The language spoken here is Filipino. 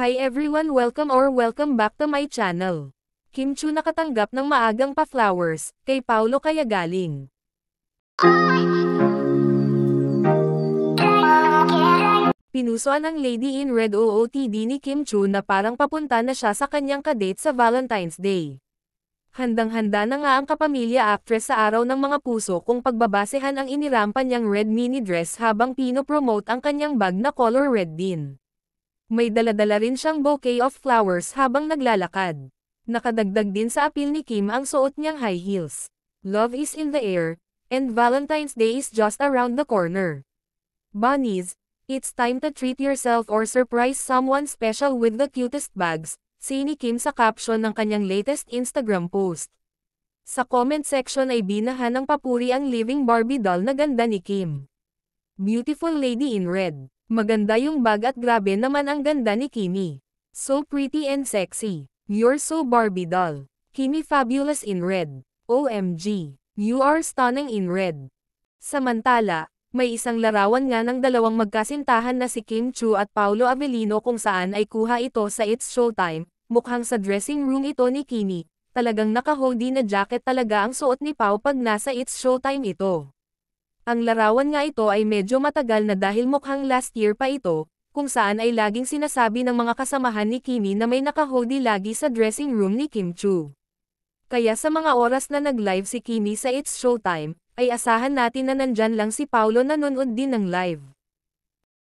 Hi everyone, welcome back to my channel. Kim Chu nakatanggap ng maagang pa-flowers, kay Paulo kaya galing. Pinusuan ng Lady in Red OOTD ni Kim Chu na parang papunta na siya sa kanyang kadate sa Valentine's Day. Handang-handa na nga ang kapamilya actress sa araw ng mga puso kung pagbabasehan ang inirampan niyang red mini dress habang pino-promote ang kanyang bag na color red din. May dala-dala rin siyang bouquet of flowers habang naglalakad. Nakadagdag din sa appeal ni Kim ang suot niyang high heels. Love is in the air, and Valentine's Day is just around the corner. Bunnies, it's time to treat yourself or surprise someone special with the cutest bags, say ni Kim sa caption ng kanyang latest Instagram post. Sa comment section ay binahan ng papuri ang living Barbie doll na ganda ni Kim. Beautiful lady in red. Maganda yung bag at grabe naman ang ganda ni Kimi. So pretty and sexy. You're so Barbie doll. Kimi fabulous in red. OMG. You are stunning in red. Samantala, may isang larawan nga ng dalawang magkasintahan na si Kim Chu at Paolo Avellino kung saan ay kuha ito sa It's Showtime. Mukhang sa dressing room ito ni Kimi. Talagang naka-hoodie na jacket talaga ang suot ni Pao pag nasa It's Showtime ito. Ang larawan nga ito ay medyo matagal na dahil mukhang last year pa ito, kung saan ay laging sinasabi ng mga kasamahan ni Kimi na may naka-hoodie lagi sa dressing room ni Kim Chu. Kaya sa mga oras na nag-live si Kimi sa It's Showtime, ay asahan natin na nandyan lang si Paolo nanonood din ng live.